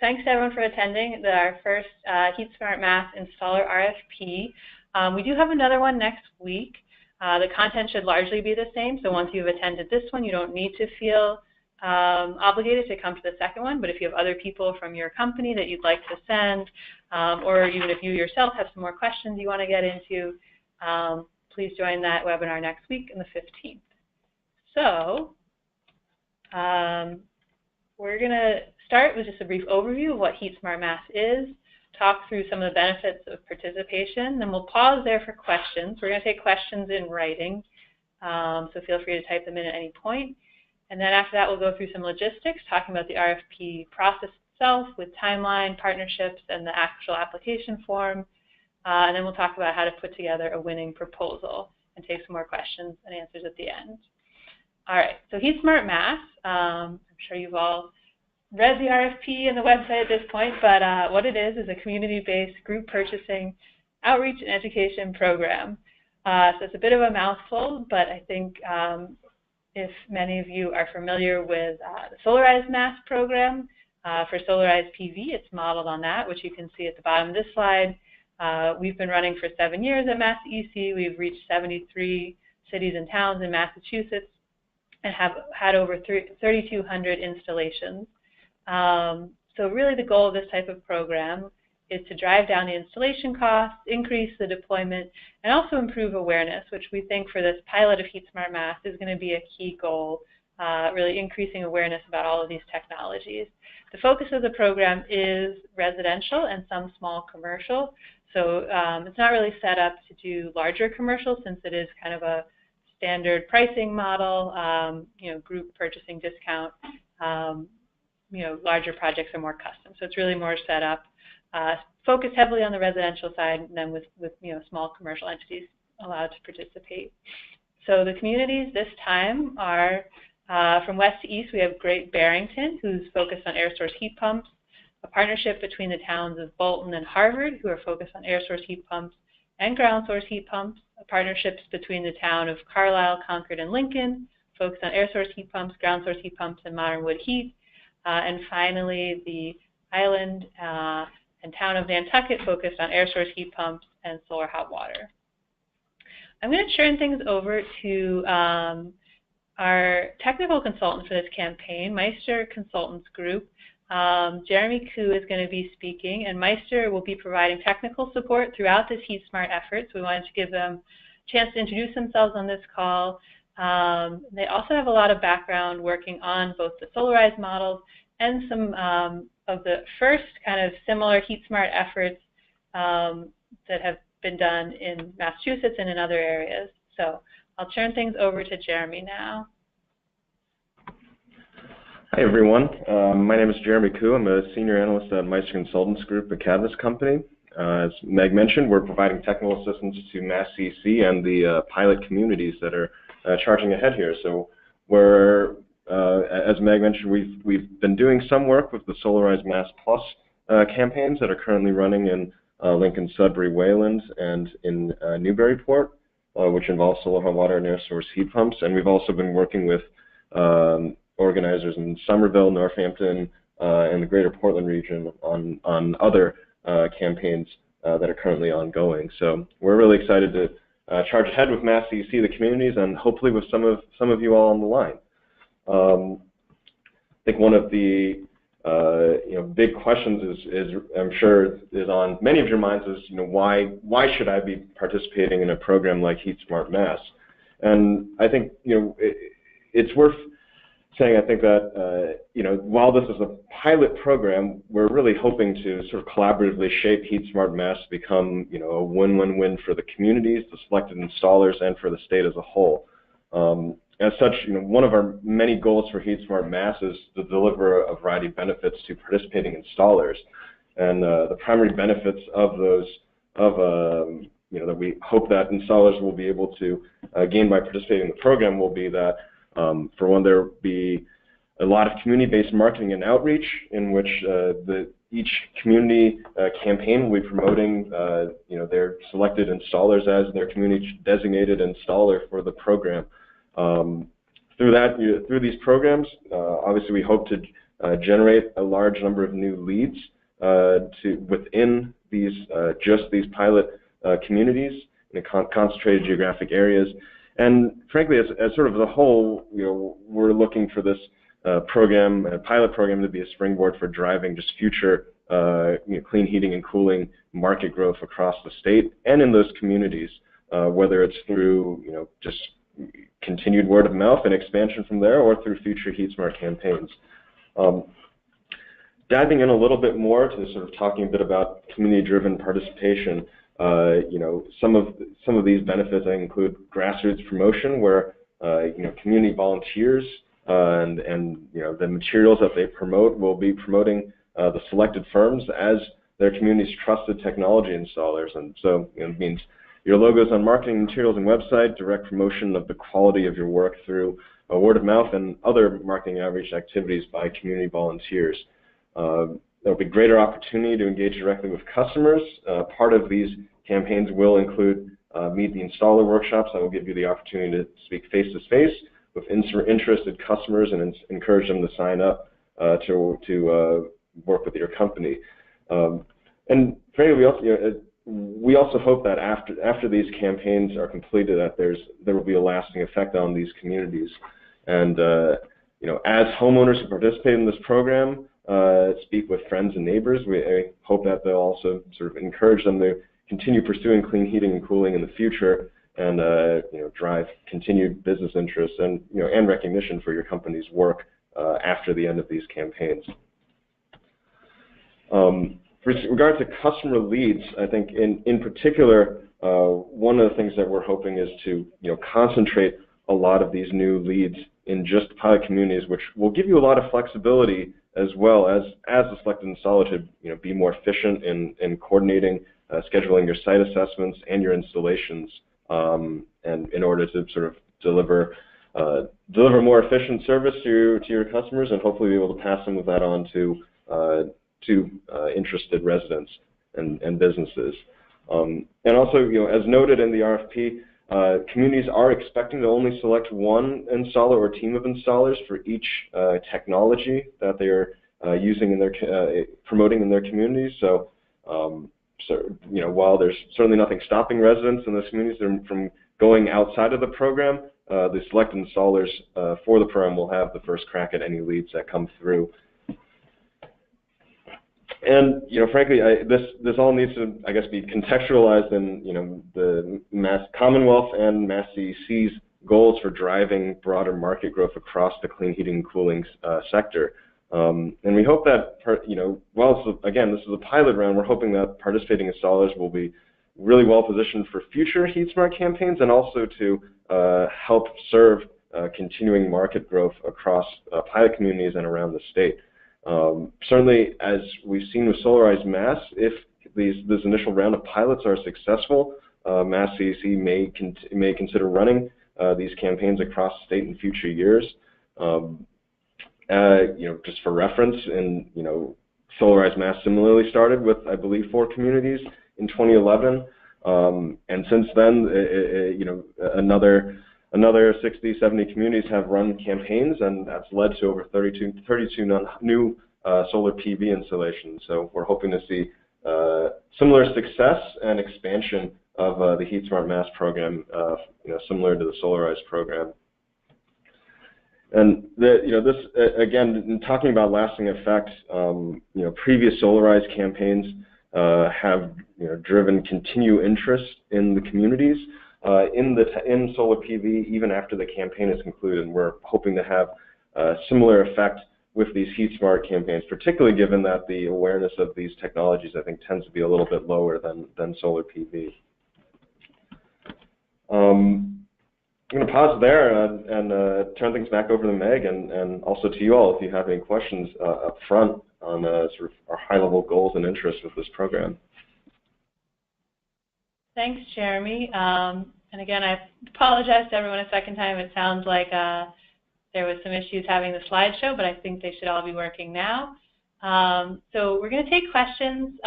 thanks to everyone for attending our first HeatSmart Mass Installer RFP. We do have another one next week. The content should largely be the same, so once you've attended this one, you don't need to feel obligated to come to the second one, but if you have other people from your company that you'd like to send, or even if you yourself have some more questions you want to get into, please join that webinar next week on the 15th. So we're going to start with just a brief overview of what HeatSmart Mass is, talk through some of the benefits of participation, then we'll pause there for questions. We're going to take questions in writing, so feel free to type them in at any point. And then after that, we'll go through some logistics, talking about the RFP process itself with timeline, partnerships, and the actual application form. And then we'll talk about how to put together a winning proposal and take some more questions and answers at the end. All right, so HeatSmart Mass, I'm sure you've all read the RFP and the website at this point, but what it is a community-based group purchasing outreach and education program. So it's a bit of a mouthful, but I think if many of you are familiar with the Solarized Mass program, for Solarized PV, it's modeled on that, which you can see at the bottom of this slide. We've been running for 7 years at Mass EC. We've reached 73 cities and towns in Massachusetts and have had over 3,200 installations. So really the goal of this type of program is to drive down the installation costs, increase the deployment, and also improve awareness, which we think for this pilot of HeatSmart Mass is going to be a key goal, really increasing awareness about all of these technologies. The focus of the program is residential and some small commercial, so it's not really set up to do larger commercial since it is kind of a standard pricing model, group purchasing discount. Larger projects are more custom, so it's really more set up, focused heavily on the residential side, and then with small commercial entities allowed to participate. So the communities this time are from west to east. We have Great Barrington, who's focused on air source heat pumps, a partnership between the towns of Bolton and Harvard, who are focused on air source heat pumps and ground source heat pumps, partnerships between the town of Carlisle, Concord, and Lincoln, focused on air source heat pumps, ground source heat pumps, and modern wood heat. And finally, the island and town of Nantucket focused on air source heat pumps and solar hot water. I'm going to turn things over to our technical consultant for this campaign, Meister Consultants Group. Jeremy Koo is going to be speaking, and Meister will be providing technical support throughout this HeatSmart effort. So we wanted to give them a chance to introduce themselves on this call. They also have a lot of background working on both the Solarized models and some of the first kind of similar HeatSmart efforts that have been done in Massachusetts and in other areas. So I'll turn things over to Jeremy now. Hi everyone, my name is Jeremy Koo. I'm a senior analyst at Meister Consultants Group, a Canvas company. As Meg mentioned, we're providing technical assistance to Mass CC and the pilot communities that are charging ahead here. So we're, as Meg mentioned, we've been doing some work with the Solarized Mass Plus campaigns that are currently running in Lincoln, Sudbury, Wayland, and in Newburyport, which involves solar hot water and air source heat pumps. And we've also been working with organizers in Somerville, Northampton, and the greater Portland region on other campaigns that are currently ongoing. So we're really excited to charge ahead with Mass CC, the communities, and hopefully with some of you all on the line. I think one of the big questions is I'm sure is on many of your minds is why should I be participating in a program like HeatSmart Mass? And I think it's worth saying, I think that while this is a pilot program, we're really hoping to sort of collaboratively shape HeatSmart Mass to become a win-win-win for the communities, the selected installers, and for the state as a whole. As such, one of our many goals for HeatSmart Mass is to deliver a variety of benefits to participating installers, and the primary benefits of those that we hope that installers will be able to gain by participating in the program will be that. For one, there will be a lot of community-based marketing and outreach in which each community campaign will be promoting their selected installers as their community-designated installer for the program. Through these programs, obviously we hope to generate a large number of new leads within these just these pilot communities in concentrated geographic areas. And frankly, as sort of the whole, we're looking for this pilot program to be a springboard for driving just future clean heating and cooling market growth across the state and in those communities, whether it's through just continued word of mouth and expansion from there, or through future HeatSmart campaigns. Diving in a little bit more to sort of talking a bit about community-driven participation. Some of these benefits include grassroots promotion, where community volunteers and the materials that they promote will be promoting the selected firms as their community's trusted technology installers. And so it means your logos on marketing materials and website, direct promotion of the quality of your work through word of mouth and other marketing outreach activities by community volunteers. There will be greater opportunity to engage directly with customers. Part of these campaigns will include Meet the Installer workshops that will give you the opportunity to speak face-to-face with interested customers and encourage them to sign up to work with your company. And frankly, we also hope that after these campaigns are completed, that there will be a lasting effect on these communities. And as homeowners who participate in this program speak with friends and neighbors, we hope that they'll also sort of encourage them to continue pursuing clean heating and cooling in the future, and drive continued business interest and and recognition for your company's work after the end of these campaigns. With regard to customer leads, I think in particular, one of the things that we're hoping is to concentrate a lot of these new leads in just pilot communities, which will give you a lot of flexibility as well as the selected installer to be more efficient in coordinating, scheduling your site assessments and your installations, and in order to sort of deliver more efficient service to your customers, and hopefully be able to pass some of that on to interested residents and businesses. And also, as noted in the RFP, communities are expecting to only select one installer or team of installers for each technology that they are using in their promoting in their communities. So, while there's certainly nothing stopping residents in those communities from going outside of the program, the selected installers for the program will have the first crack at any leads that come through. And frankly, this all needs to, I guess, be contextualized in the Mass Commonwealth and Mass CEC's goals for driving broader market growth across the clean heating and cooling sector. And we hope that, while again this is a pilot round, we're hoping that participating installers will be really well positioned for future HeatSmart campaigns, and also to help serve continuing market growth across pilot communities and around the state. Certainly, as we've seen with Solarize Mass, if this initial round of pilots are successful, Mass CEC may consider running these campaigns across the state in future years. Just for reference, Solarize Mass similarly started with, I believe, 4 communities in 2011, and since then, another 60, 70 communities have run campaigns, and that's led to over 32 new solar PV installations. So we're hoping to see similar success and expansion of the HeatSmart Mass program, similar to the Solarize program. And this again, in talking about lasting effects, previous Solarize campaigns have driven continued interest in the communities in solar PV even after the campaign is concluded. And we're hoping to have a similar effect with these HeatSmart campaigns, particularly given that the awareness of these technologies, I think, tends to be a little bit lower than solar PV. I'm going to pause there and turn things back over to Meg, and also to you all if you have any questions up front on sort of our high-level goals and interests with this program. Thanks, Jeremy. And again, I apologize to everyone a second time. It sounds like there was some issues having the slideshow, but I think they should all be working now. So we're going to take questions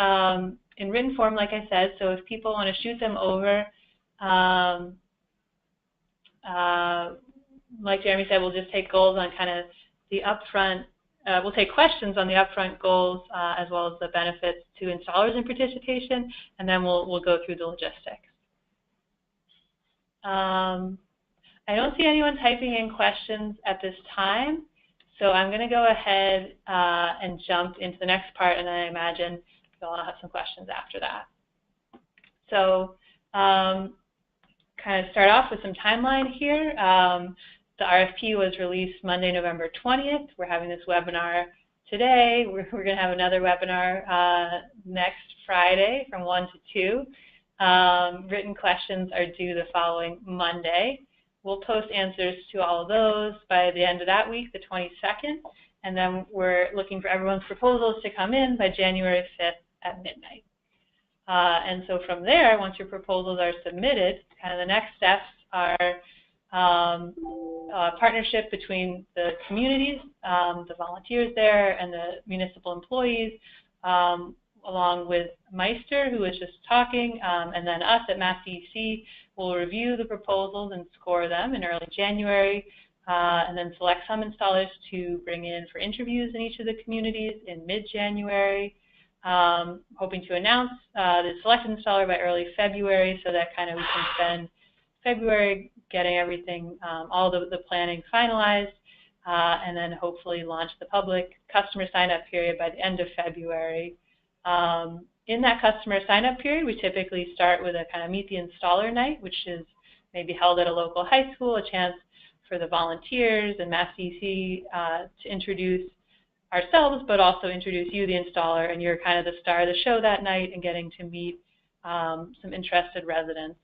in written form, like I said. So if people want to shoot them over, like Jeremy said, we'll just take goals on kind of the upfront we'll take questions on the upfront goals as well as the benefits to installers in participation, and then we'll go through the logistics. I don't see anyone typing in questions at this time, so I'm going to go ahead and jump into the next part, and then I imagine you'll all have some questions after that. So kind of start off with some timeline here. The RFP was released Monday, November 20th. We're having this webinar today. We're going to have another webinar next Friday from 1 to 2. Written questions are due the following Monday. We'll post answers to all of those by the end of that week, the 22nd, and then we're looking for everyone's proposals to come in by January 5th at midnight. And so from there, once your proposals are submitted, kind of the next steps are partnership between the communities, the volunteers there, and the municipal employees, along with Meister, who was just talking, and then us at Mass DEC will review the proposals and score them in early January, and then select some installers to bring in for interviews in each of the communities in mid-January. Hoping to announce the selected installer by early February, so that kind of we can spend February getting everything, all the planning finalized, and then hopefully launch the public customer sign-up period by the end of February. In that customer sign-up period, we typically start with a kind of meet the installer night, which is maybe held at a local high school, a chance for the volunteers and Mass DEC to introduce ourselves, but also introduce you, the installer, and you're kind of the star of the show that night and getting to meet some interested residents.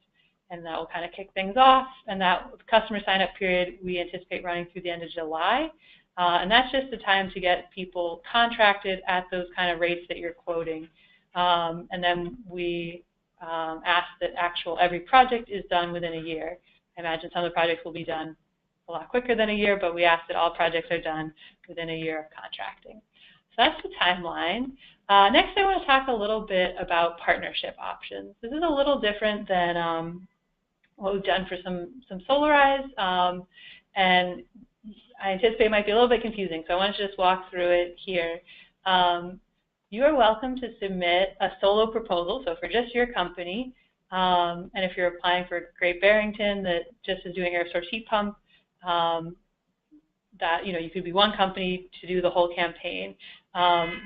And that will kind of kick things off. And that customer sign-up period we anticipate running through the end of July. And that's just the time to get people contracted at those kind of rates that you're quoting. And then we ask that every project is done within a year. I imagine some of the projects will be done a lot quicker than a year, but we ask that all projects are done within a year of contracting. So that's the timeline. Next, I want to talk a little bit about partnership options. This is a little different than what we've done for some Solarize, and I anticipate it might be a little bit confusing, so I want to just walk through it here. You are welcome to submit a solo proposal, so for just your company, and if you're applying for Great Barrington that just is doing air source heat pump, that you could be one company to do the whole campaign.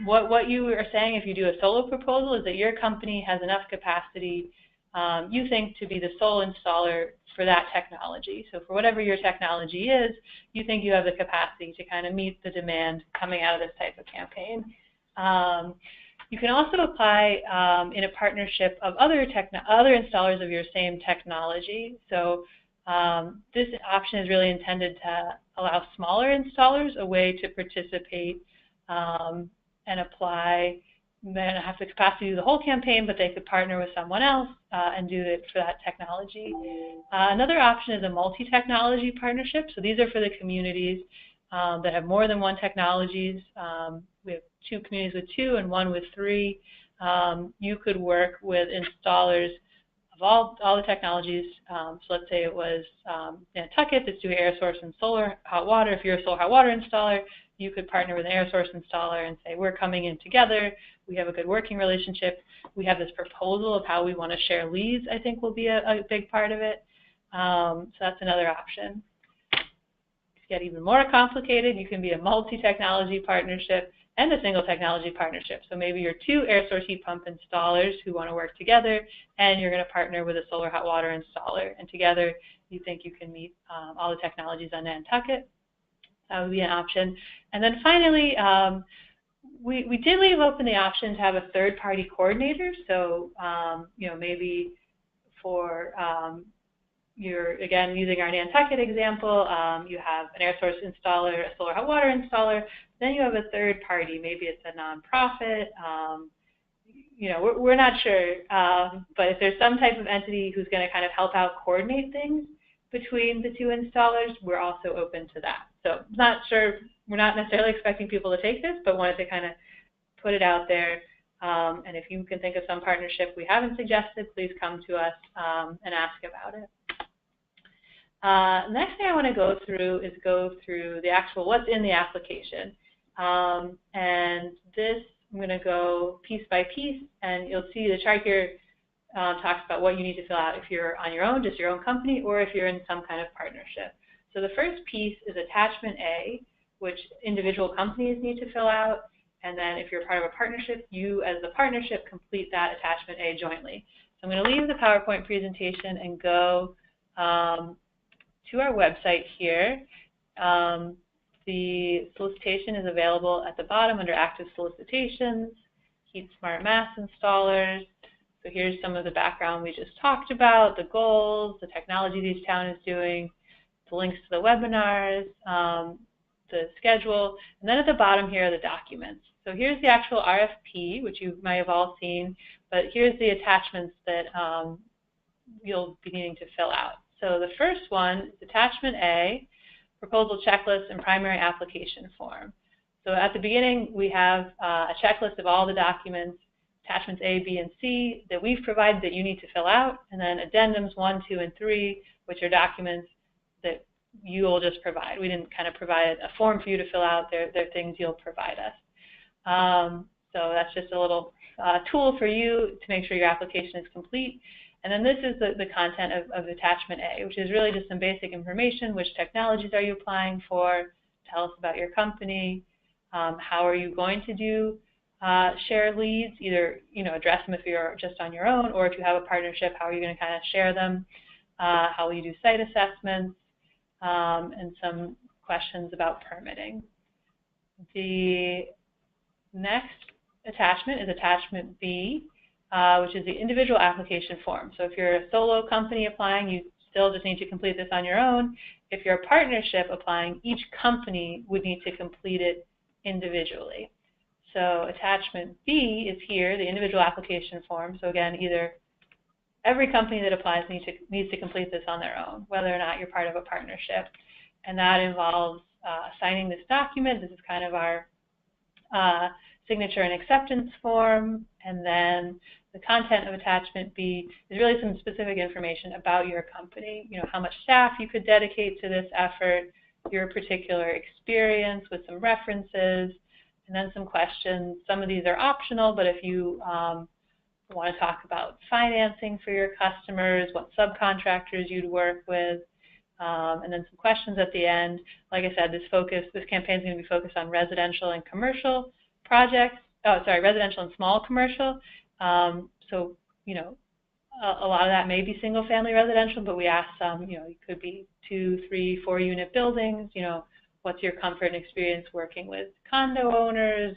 What you are saying if you do a solo proposal is that your company has enough capacity you think to be the sole installer for that technology. So for whatever your technology is, you think you have the capacity to kind of meet the demand coming out of this type of campaign. You can also apply in a partnership of other installers of your same technology. So this option is really intended to allow smaller installers a way to participate and apply. They don't have the capacity to do the whole campaign, but they could partner with someone else and do it for that technology. Another option is a multi-technology partnership. So these are for the communities that have more than one technologies. We have 2 communities with 2 and 1 with 3. You could work with installers of all the technologies. So let's say it was Nantucket that's doing air source and solar hot water. If you're a solar hot water installer, you could partner with an air source installer and say, we're coming in together. We have a good working relationship. We have this proposal of how we want to share leads, I think will be a big part of it. So that's another option. To get even more complicated, you can be a multi-technology partnership and a single technology partnership. So maybe you're 2 air source heat pump installers who want to work together, and you're going to partner with a solar hot water installer. And together, you think you can meet all the technologies on Nantucket. That would be an option. And then finally, we did leave open the option to have a third-party coordinator. So, maybe for you're, again, using our Nantucket example, you have an air source installer, a solar hot water installer, then you have a third party. Maybe it's a nonprofit. We're not sure. But if there's some type of entity who's going to kind of help out coordinate things between the 2 installers, we're also open to that. So not sure, we're not necessarily expecting people to take this, but wanted to kind of put it out there. And if you can think of some partnership we haven't suggested, please come to us and ask about it. Next thing I want to go through is the actual what's in the application. And this, I'm going to go piece by piece, and you'll see the chart here talks about what you need to fill out if you're on your own, just your own company, or if you're in some kind of partnership. So the first piece is attachment A, which individual companies need to fill out. And then if you're part of a partnership, you as the partnership complete that attachment A jointly. So I'm going to leave the PowerPoint presentation and go to our website here. The solicitation is available at the bottom under active solicitations, HeatSmart Mass installers. So here's some of the background we just talked about, the goals, the technologies each town is doing, the links to the webinars, the schedule, and then at the bottom here are the documents. So here's the actual RFP, which you might have all seen, but here's the attachments that you'll be needing to fill out. So the first one is attachment A, proposal checklist and primary application form. So at the beginning, we have a checklist of all the documents, attachments A, B, and C that we've provided that you need to fill out, and then addendums 1, 2, and 3, which are documents that you will just provide. We didn't kind of provide a form for you to fill out. They're things you'll provide us. So that's just a little tool for you to make sure your application is complete. And then this is the content of attachment A, which is really just some basic information. Which technologies are you applying for? Tell us about your company. How are you going to do share leads? Either address them if you're just on your own, or if you have a partnership, how are you going to kind of share them? How will you do site assessments? And some questions about permitting. The next attachment is attachment B, which is the individual application form. So if you're a solo company applying, you still just need to complete this on your own. If you're a partnership applying, each company would need to complete it individually. So attachment B is here, the individual application form. So again, either every company that applies needs to complete this on their own, whether or not you're part of a partnership. And that involves signing this document. This is kind of our signature and acceptance form. And then the content of attachment B is really some specific information about your company, how much staff you could dedicate to this effort, your particular experience with some references, and then some questions. Some of these are optional, but if you want to talk about financing for your customers, what subcontractors you'd work with, and then some questions at the end. Like I said, this campaign is going to be focused on residential and commercial projects. Oh, sorry, residential and small commercial. So, a lot of that may be single-family residential, but we asked some, it could be 2, 3, 4-unit buildings. What's your comfort and experience working with condo owners,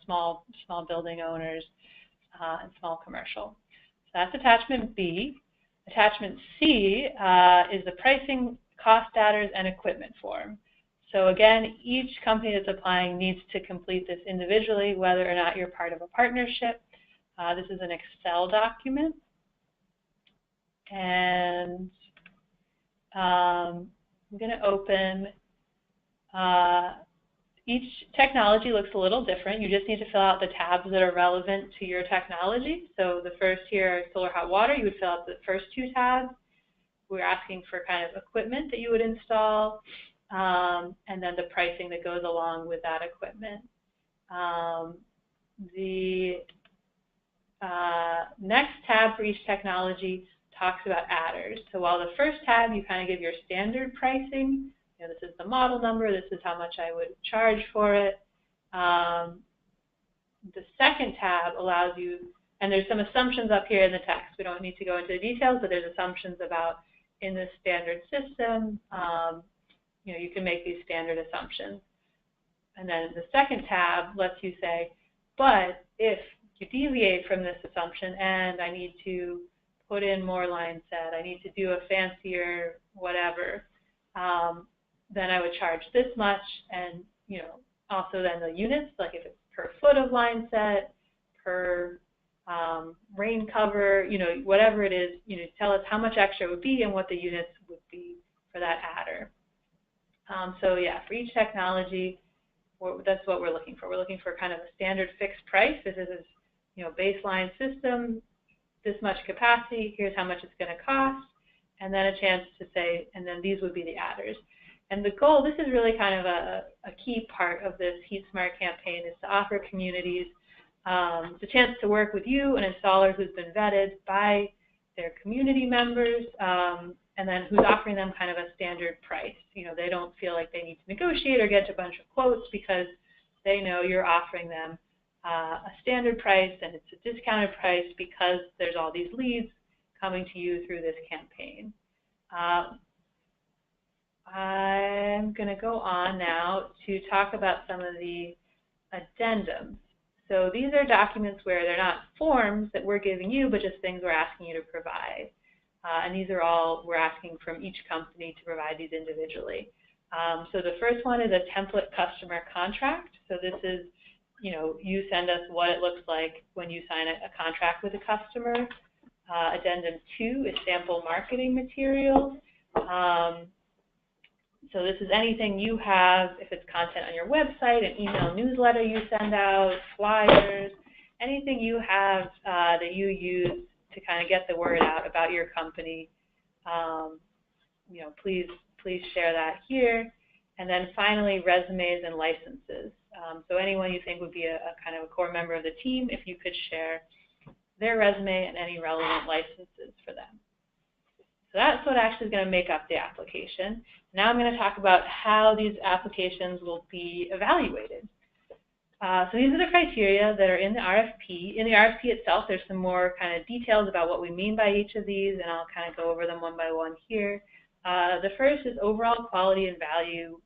small building owners, and small commercial. So that's attachment B. Attachment C is the pricing, cost data, and equipment form. So again, each company that's applying needs to complete this individually, whether or not you're part of a partnership. This is an Excel document. And I'm going to open each technology looks a little different. You just need to fill out the tabs that are relevant to your technology. So the first here is solar hot water. You would fill out the first 2 tabs. We're asking for kind of equipment that you would install, and then the pricing that goes along with that equipment. The next tab for each technology talks about adders. So while the first tab, you kind of give your standard pricing. This is the model number, this is how much I would charge for it. The second tab allows you, and there's some assumptions up here in the text. We don't need to go into the details, but there's assumptions about in the standard system, you can make these standard assumptions. And then the second tab lets you say, but if you deviate from this assumption and I need to put in more line set, I need to do a fancier whatever, then I would charge this much, and also then the units, like if it's per foot of line set, per rain cover, whatever it is, tell us how much extra it would be and what the units would be for that adder. So yeah, for each technology, that's what we're looking for. We're looking for kind of a standard fixed price. This is baseline system, this much capacity, here's how much it's going to cost, and then a chance to say, and then these would be the adders. And the goal, this is really kind of a key part of this HeatSmart campaign, is to offer communities the chance to work with you, an installer who's been vetted by their community members, and then who's offering them kind of a standard price. You know, they don't feel like they need to negotiate or get a bunch of quotes because they know you're offering them a standard price, and it's a discounted price because there's all these leads coming to you through this campaign. I'm going to go on now to talk about some of the addendums. So these are documents where they're not forms that we're giving you, but just things we're asking you to provide. And these are all we're asking from each company to provide these individually. So the first one is a template customer contract. So this is, you know, you send us what it looks like when you sign a contract with a customer. Addendum 2 is sample marketing materials. So this is anything you have, if it's content on your website, an email newsletter you send out, flyers, anything you have that you use to kind of get the word out about your company. You know, please share that here. And then finally, resumes and licenses. So anyone you think would be a kind of a core member of the team, if you could share their resume and any relevant licenses for them. So that's what actually is going to make up the application. Now I'm going to talk about how these applications will be evaluated. So these are the criteria that are in the RFP. In the RFP itself, there's some more kind of details about what we mean by each of these, and I'll kind of go over them one by one here. The first is overall quality and value,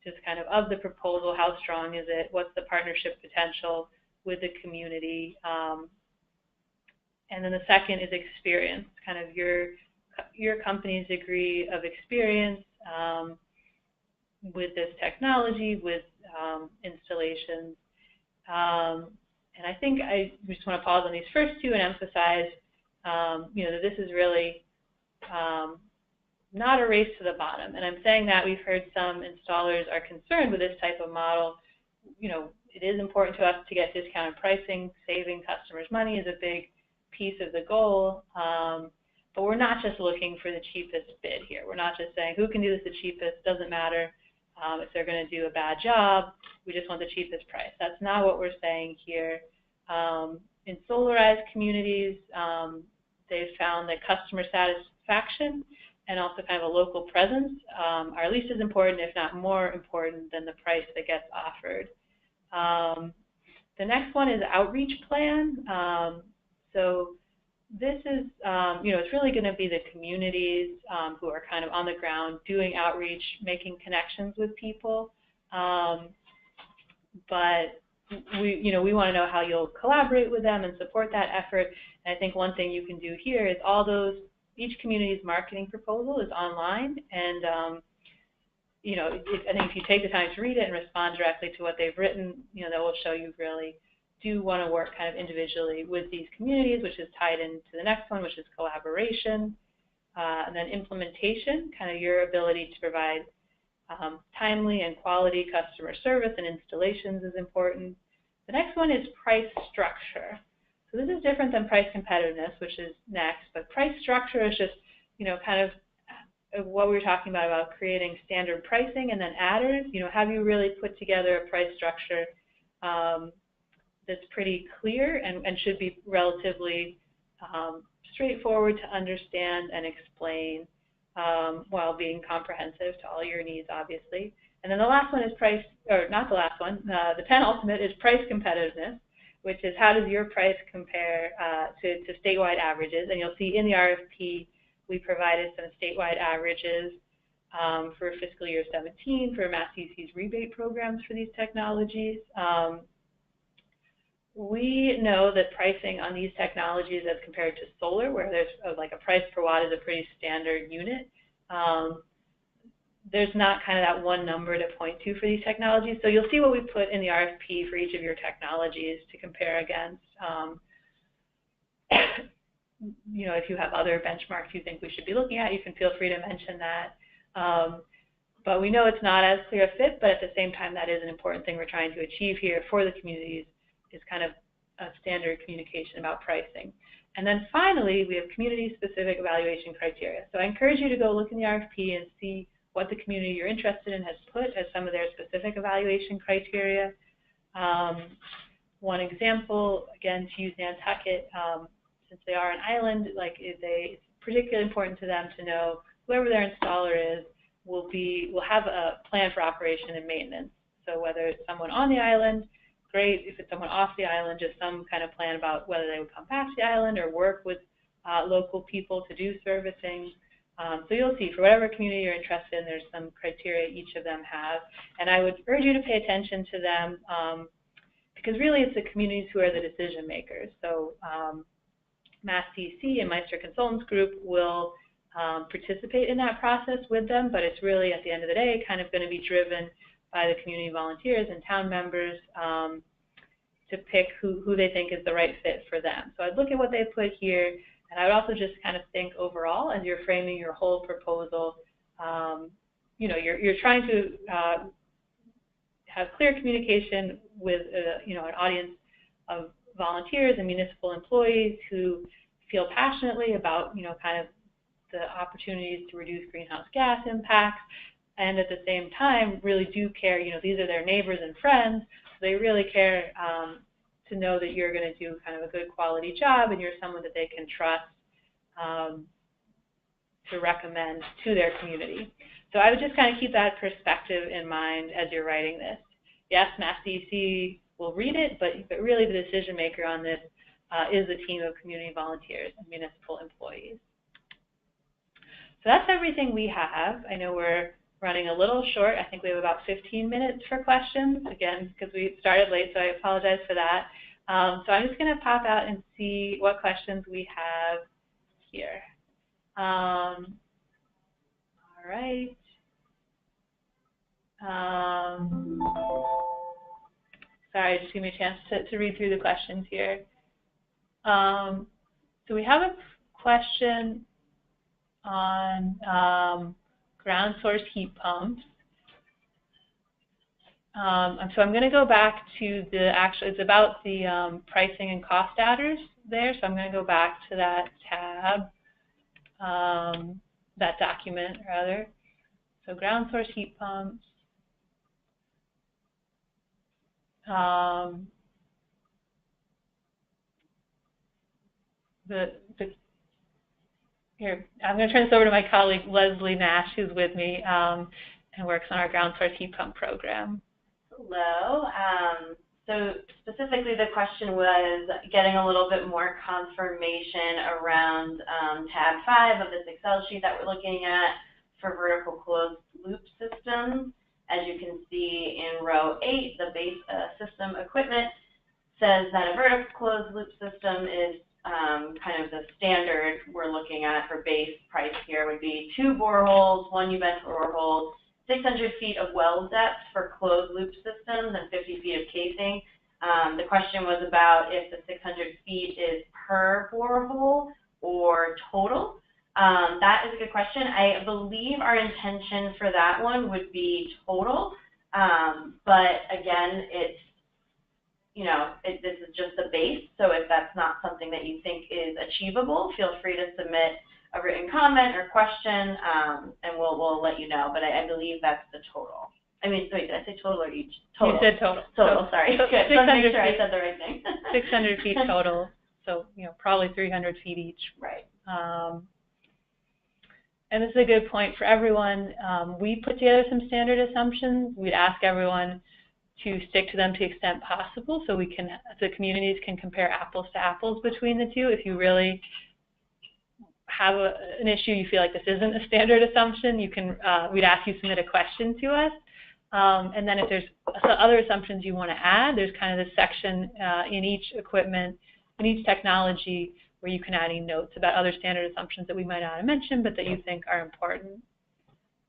just kind of the proposal, how strong is it, what's the partnership potential with the community. And then the second is experience, kind of your company's degree of experience with this technology, with installations. And I think I just want to pause on these first two and emphasize, you know, that this is really not a race to the bottom. And I'm saying that we've heard some installers are concerned with this type of model. You know, it is important to us to get discounted pricing. Saving customers money is a big piece of the goal. But we're not just looking for the cheapest bid here. We're not just saying who can do this the cheapest, doesn't matter if they're going to do a bad job, we just want the cheapest price. That's not what we're saying here. In solarized communities, they've found that customer satisfaction and also kind of a local presence are at least as important, if not more important, than the price that gets offered. The next one is outreach plan. So this is, you know, it's really going to be the communities who are kind of on the ground doing outreach, making connections with people. But we want to know how you'll collaborate with them and support that effort. And I think one thing you can do here is each community's marketing proposal is online, and you know, I think if you take the time to read it and respond directly to what they've written, you know, that will show you really do want to work kind of individually with these communities, which is tied into the next one, which is collaboration. And then implementation, kind of your ability to provide timely and quality customer service and installations is important. The next one is price structure. So this is different than price competitiveness, which is next, but price structure is just, you know, kind of what we were talking about creating standard pricing and then adders. You know, have you really put together a price structure that's pretty clear and should be relatively straightforward to understand and explain while being comprehensive to all your needs, obviously. And then the last one is price, or not the last one, the penultimate is price competitiveness, which is how does your price compare to statewide averages. And you'll see in the RFP, we provided some statewide averages for fiscal year 17 for Mass DC's rebate programs for these technologies. We know that pricing on these technologies as compared to solar, where there's like a price per watt is a pretty standard unit, there's not kind of that one number to point to for these technologies. So you'll see what we put in the RFP for each of your technologies to compare against. You know, if you have other benchmarks you think we should be looking at, you can feel free to mention that. But we know it's not as clear a fit, but at the same time, that is an important thing we're trying to achieve here for the communities, is kind of a standard communication about pricing. And then finally, we have community-specific evaluation criteria. So I encourage you to go look in the RFP and see what the community you're interested in has put as some of their specific evaluation criteria. One example, again, to use Nantucket, since they are an island, like it's particularly important to them to know whoever their installer is will have a plan for operation and maintenance. So whether it's someone on the island, great. If it's someone off the island, just some kind of plan about whether they would come back to the island or work with local people to do servicing. So you'll see, for whatever community you're interested in, there's some criteria each of them have. And I would urge you to pay attention to them because really it's the communities who are the decision makers. So Mass CEC and Meister Consultants Group will participate in that process with them, but it's really, at the end of the day, kind of going to be driven by the community volunteers and town members to pick who they think is the right fit for them. So I'd look at what they put here, and I would also just kind of think overall as you're framing your whole proposal, you know, you're trying to have clear communication with you know, an audience of volunteers and municipal employees who feel passionately about, you know, kind of the opportunities to reduce greenhouse gas impacts, and at the same time really do care. You know, these are their neighbors and friends, so they really care to know that you're going to do kind of a good quality job and you're someone that they can trust to recommend to their community. So I would just kind of keep that perspective in mind as you're writing this. Yes, Mass DEC will read it, but really the decision maker on this is a team of community volunteers and municipal employees. So that's everything we have. I know we're running a little short. I think we have about 15 minutes for questions, again, because we started late, so I apologize for that. So I'm just going to pop out and see what questions we have here. All right. Sorry, just give me a chance to read through the questions here. So we have a question on ground source heat pumps. So I'm going to go back to the actual, it's about the pricing and cost adders there, so I'm going to go back to that tab, that document rather. So ground source heat pumps. Here, I'm going to turn this over to my colleague Leslie Nash, who's with me and works on our ground source heat pump program. Hello. So specifically the question was getting a little bit more confirmation around tab 5 of this Excel sheet that we're looking at for vertical closed loop systems. As you can see in row 8, the base system equipment says that a vertical closed loop system is kind of the standard we're looking at for base price here would be 2 boreholes, 1 U-bend borehole, 600 feet of well depth for closed loop systems, and 50 feet of casing. The question was about if the 600 feet is per borehole or total. That is a good question. I believe our intention for that one would be total, but again, it's, you know, this is just the base, so if that's not something that you think is achievable, feel free to submit a written comment or question, and we'll let you know, but I believe that's the total. I mean, wait, did I say total or each? Total. You said total. Total, sorry. So good. 600 make sure feet, I said the right thing. 600 feet total, so, you know, probably 300 feet each. Right. And this is a good point for everyone. We put together some standard assumptions. We'd ask everyone to stick to them to the extent possible so we can, the communities can compare apples to apples between the two. If you really have an issue, you feel like this isn't a standard assumption, you can, we'd ask you to submit a question to us. And then if there's other assumptions you want to add, there's kind of this section in each equipment, in each technology, where you can add any notes about other standard assumptions that we might not have mentioned, but that you think are important.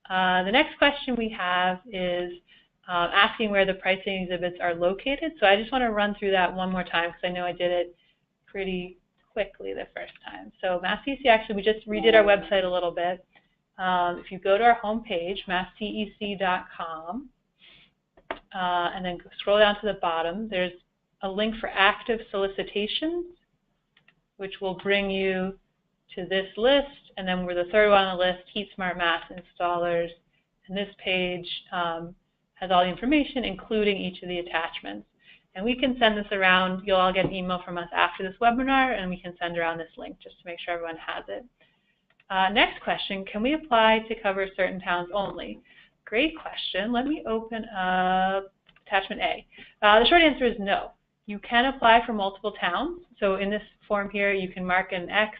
The next question we have is asking where the pricing exhibits are located. So I just want to run through that one more time because I know I did it pretty quickly the first time. So Mass CEC, actually, we just redid our website a little bit. If you go to our homepage, masscec.com, and then scroll down to the bottom, there's a link for active solicitations, which will bring you to this list, and then we're the third one on the list, HeatSmart Mass Installers And this page has all the information, including each of the attachments. And we can send this around. You'll all get an email from us after this webinar, and we can send around this link just to make sure everyone has it. Next question, can we apply to cover certain towns only? Great question. Let me open up attachment A. The short answer is no. You can apply for multiple towns. So in this form here, you can mark an X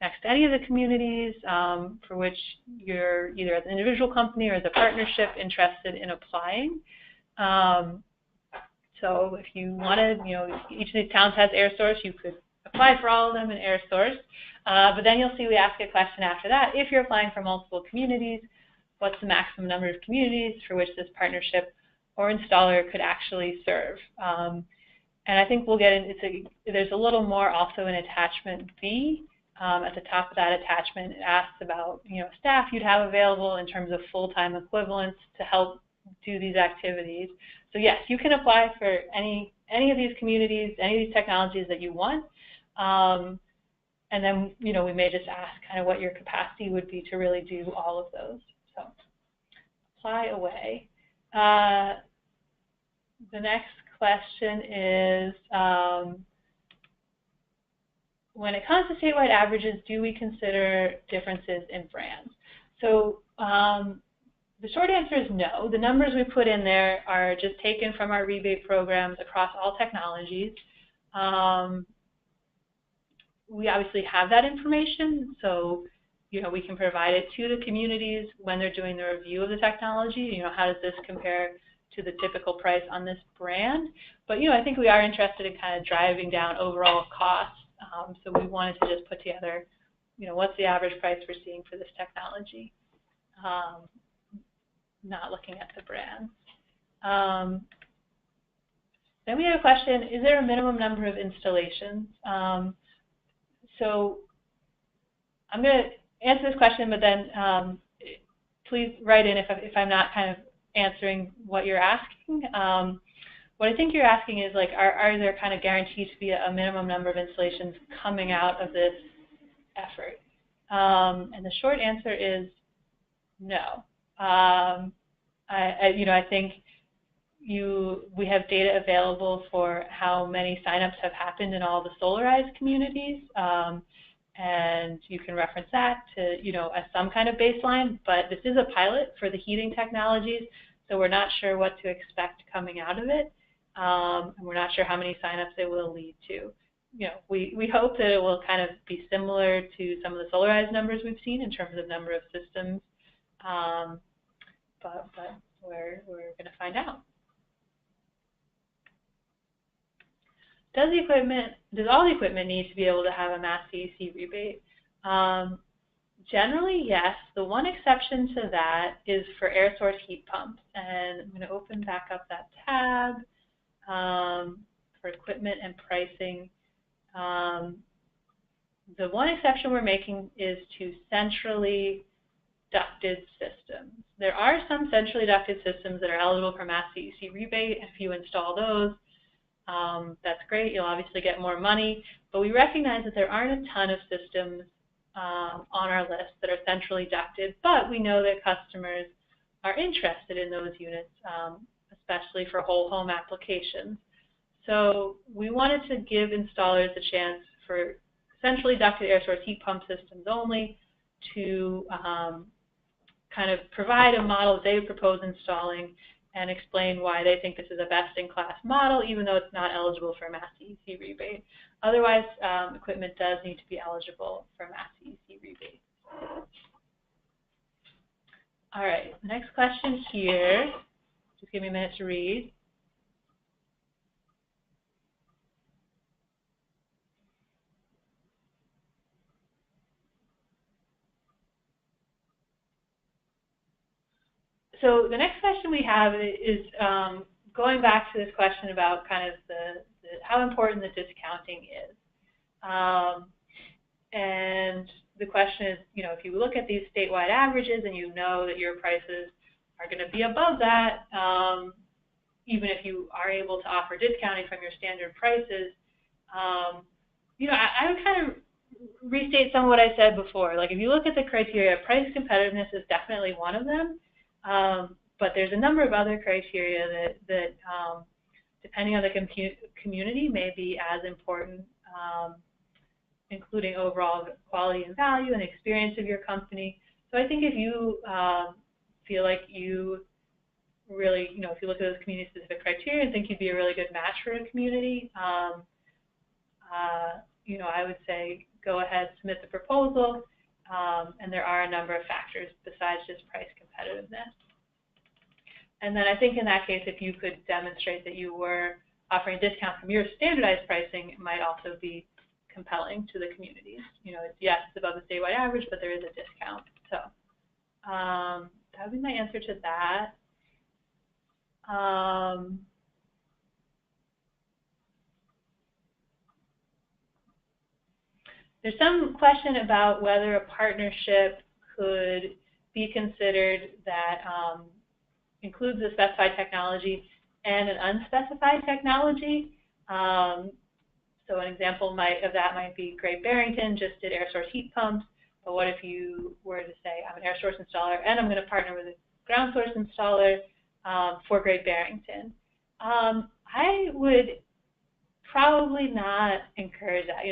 next to any of the communities for which you're either as an individual company or as a partnership interested in applying. So if you wanted, each of these towns has air source, you could apply for all of them in air source. But then you'll see we ask a question after that. If you're applying for multiple communities, what's the maximum number of communities for which this partnership or installer could actually serve? And I think we'll get in, there's a little more also in attachment B. At the top of that attachment, it asks about staff you'd have available in terms of full-time equivalents to help do these activities. So yes, you can apply for any of these communities, any of these technologies that you want. And then we may just ask kind of what your capacity would be to really do all of those. So apply away. The next question is, when it comes to statewide averages, do we consider differences in brands? So the short answer is no. The numbers we put in there are just taken from our rebate programs across all technologies. We obviously have that information, so we can provide it to the communities when they're doing the review of the technology. How does this compare to the typical price on this brand? But I think we are interested in kind of driving down overall costs. So we wanted to just put together, what's the average price we're seeing for this technology, not looking at the brand. Then we have a question, is there a minimum number of installations? So I'm going to answer this question, but then please write in if I'm not kind of answering what you're asking. What I think you're asking is, like, are there kind of guaranteed to be a minimum number of installations coming out of this effort? And the short answer is no. I think we have data available for how many signups have happened in all the solarized communities, and you can reference that to as some kind of baseline. But this is a pilot for the heating technologies, so we're not sure what to expect coming out of it, and we're not sure how many signups it will lead to. We hope that it will kind of be similar to some of the solarized numbers we've seen in terms of number of systems, but we're going to find out. Does all the equipment need to be able to have a mass CEC rebate? Generally, yes. The one exception to that is for air source heat pumps. And I'm going to open back up that tab for equipment and pricing. The one exception we're making is to centrally ducted systems. There are some centrally ducted systems that are eligible for mass CEC rebate. If you install those, that's great. You'll obviously get more money. But we recognize that there aren't a ton of systems on our list that are centrally ducted, but we know that customers are interested in those units, especially for whole home applications. So we wanted to give installers a chance for centrally ducted air source heat pump systems only to kind of provide a model they would propose installing and explain why they think this is a best-in-class model, even though it's not eligible for a mass CEC rebate. Otherwise, equipment does need to be eligible for mass CEC rebate. All right, next question here. Just give me a minute to read. So the next question we have is going back to this question about kind of how important the discounting is. And the question is, if you look at these statewide averages and you know that your prices are going to be above that, even if you are able to offer discounting from your standard prices, I would kind of restate some of what I said before. Like, if you look at the criteria, price competitiveness is definitely one of them. But there's a number of other criteria that depending on the community, may be as important, including overall quality and value and experience of your company. So I think if you feel like you really, if you look at those community-specific criteria and think you'd be a really good match for a community, I would say go ahead, submit the proposal, and there are a number of factors besides just price competitiveness. And then I think in that case, if you could demonstrate that you were offering a discount from your standardized pricing, it might also be compelling to the communities. Yes, it's above the statewide average, but there is a discount. So that would be my answer to that. There's some question about whether a partnership could be considered that includes a specified technology and an unspecified technology. So an example of that might be Great Barrington just did air source heat pumps, but what if you were to say, I'm an air source installer and I'm going to partner with a ground source installer for Great Barrington? I would probably not encourage that.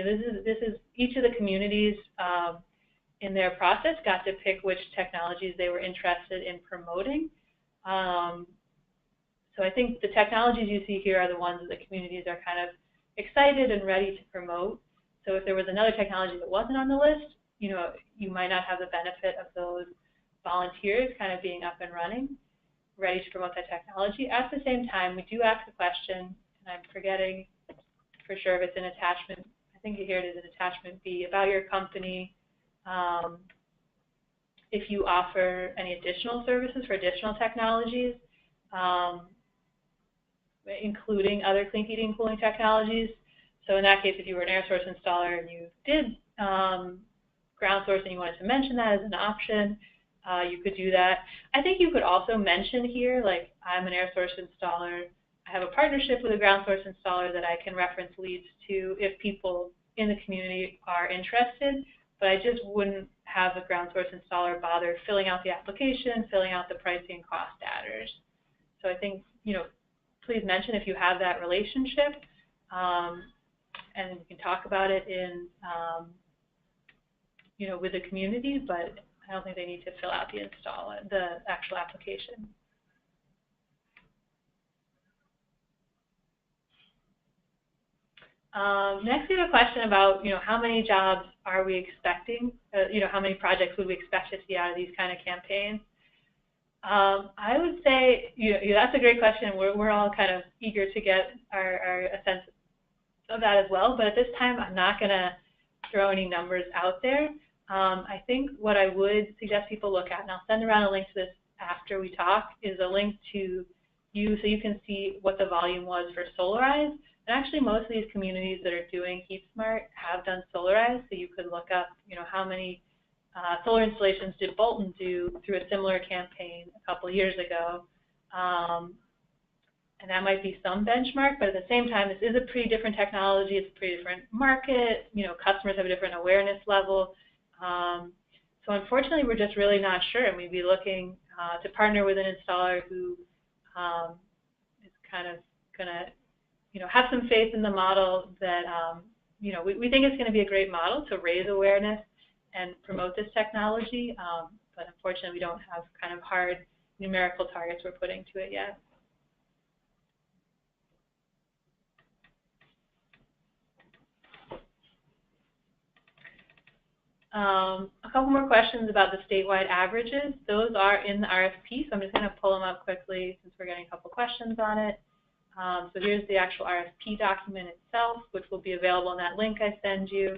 This is each of the communities in their process got to pick which technologies they were interested in promoting. So I think the technologies you see here are the ones that the communities are kind of excited and ready to promote. So if there was another technology that wasn't on the list, you might not have the benefit of those volunteers kind of being up and running, ready to promote that technology. At the same time, we do ask the question, and I'm forgetting for sure if it's an attachment, I think here it is an attachment B, about your company, if you offer any additional services for additional technologies, including other clean heating and cooling technologies. So in that case, if you were an air source installer and you did ground source and you wanted to mention that as an option, you could do that. I think you could also mention here, like, I'm an air source installer, I have a partnership with a ground source installer that I can reference leads to if people in the community are interested, but I just wouldn't have a ground source installer bother filling out the application, filling out the pricing and cost adders. So I think, please mention if you have that relationship, and you can talk about it in, with the community, but I don't think they need to fill out the actual application. Next, we have a question about, how many jobs are we expecting? How many projects would we expect to see out of these kind of campaigns? I would say, that's a great question. We're all kind of eager to get a sense of that as well. But at this time, I'm not going to throw any numbers out there. I think what I would suggest people look at, and I'll send around a link to this after we talk, is a link to you so you can see what the volume was for Solarize. And actually, most of these communities that are doing HeatSmart have done Solarize, so you could look up, how many solar installations did Bolton do through a similar campaign a couple of years ago. And that might be some benchmark, but at the same time, this is a pretty different technology. It's a pretty different market. Customers have a different awareness level. So unfortunately, we're just really not sure, and we'd be looking to partner with an installer who is kind of going to have some faith in the model that, we think it's going to be a great model to raise awareness and promote this technology, but unfortunately we don't have kind of hard numerical targets we're putting to it yet. A couple more questions about the statewide averages. Those are in the RFP, so I'm just going to pull them up quickly since we're getting a couple questions on it. So here's the actual RFP document itself, which will be available in that link I send you.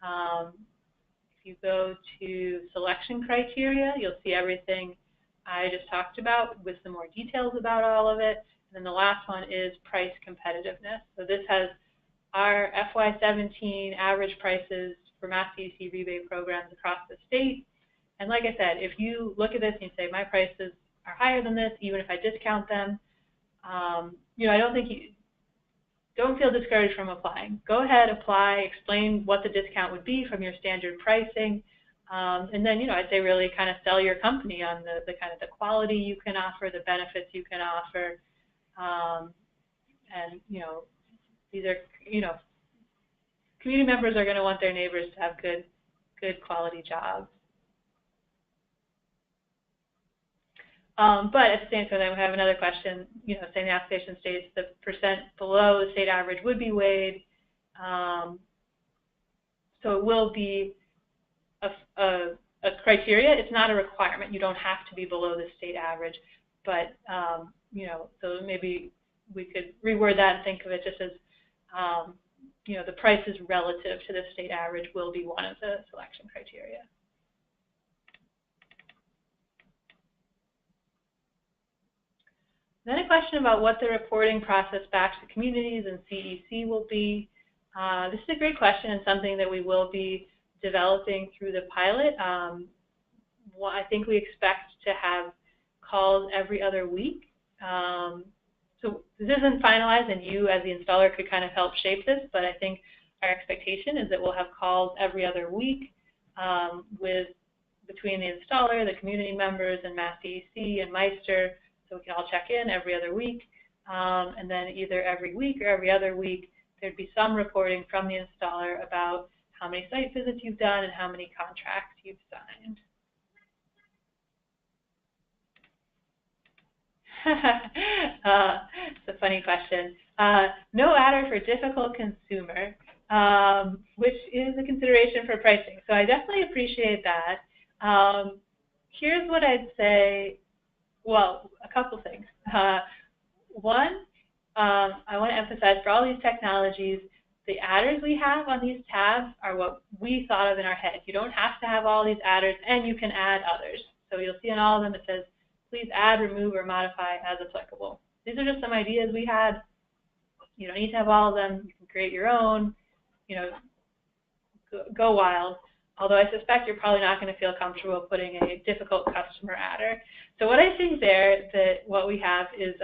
If you go to selection criteria, you'll see everything I just talked about with some more details about all of it. And then the last one is price competitiveness. So this has our FY17 average prices for Mass DEC rebate programs across the state. And like I said, if you look at this and you say, my prices are higher than this, even if I discount them, I don't think don't feel discouraged from applying. Go ahead, apply, explain what the discount would be from your standard pricing, And then, I'd say really kind of sell your company on the kind of the quality you can offer, the benefits you can offer. And, these are, community members are going to want their neighbors to have good quality jobs. But at the same time, we have another question, saying the application states the percent below the state average would be weighed. So it will be a criteria. It's not a requirement. You don't have to be below the state average. But, so maybe we could reword that and think of it just as, the prices relative to the state average will be one of the selection criteria. Then a question about what the reporting process back to communities and CEC will be. This is a great question and something that we will be developing through the pilot. I think we expect to have calls every other week. So this isn't finalized, and you as the installer could kind of help shape this, but I think our expectation is that we'll have calls every other week between the installer, the community members, and Mass CEC and Meister, so we can all check in every other week. And then either every week or every other week, there'd be some reporting from the installer about how many site visits you've done and how many contracts you've signed. It's a funny question. No adder for difficult consumer, which is a consideration for pricing. So I definitely appreciate that. Here's what I'd say. Well, a couple things. One, I want to emphasize for all these technologies, the adders we have on these tabs are what we thought of in our head. You don't have to have all these adders, and you can add others. So you'll see in all of them it says, please add, remove, or modify as applicable. These are just some ideas we had. You don't need to have all of them. You can create your own. Go wild. Although I suspect you're probably not going to feel comfortable putting a difficult customer adder. So what I think there, what we have is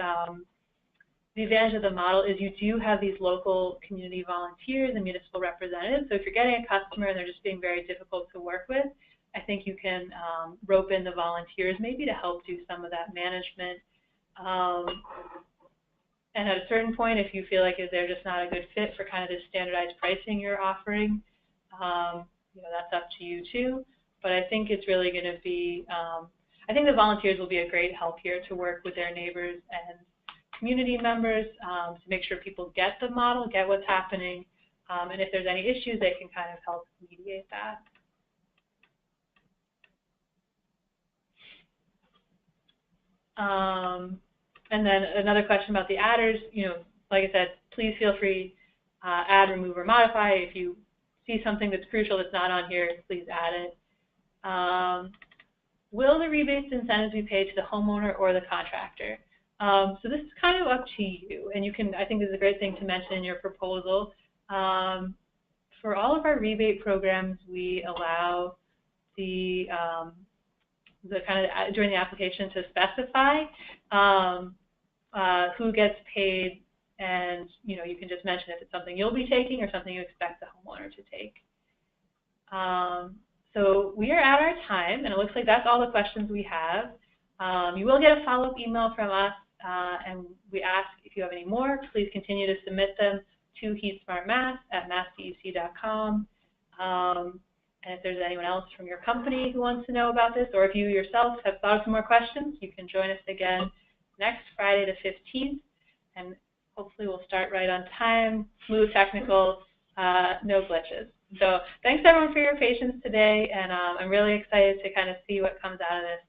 the advantage of the model is you do have these local community volunteers and municipal representatives. So if you're getting a customer and they're just being very difficult to work with, I think you can rope in the volunteers maybe to help do some of that management. And at a certain point, if you feel like they're just not a good fit for kind of this standardized pricing you're offering, that's up to you too. But I think it's really going to be, I think the volunteers will be a great help here to work with their neighbors and community members to make sure people get the model, get what's happening, and if there's any issues, they can kind of help mediate that. And then another question about the adders, like I said, please feel free, add, remove, or modify. If you see something that's crucial that's not on here, please add it. Will the rebates and incentives be paid to the homeowner or the contractor? So this is kind of up to you, and you can, I think this is a great thing to mention in your proposal. For all of our rebate programs, we allow the kind of during the application to specify who gets paid, and you can just mention if it's something you'll be taking or something you expect the homeowner to take. So we are at our time, and it looks like that's all the questions we have. You will get a follow-up email from us, and we ask if you have any more, please continue to submit them to HeatSmartMass@masscec.com. And if there's anyone else from your company who wants to know about this, or if you yourself have thought of some more questions, you can join us again next Friday the 15th, and hopefully we'll start right on time, smooth technical, no glitches. So thanks everyone for your patience today, and I'm really excited to kind of see what comes out of this.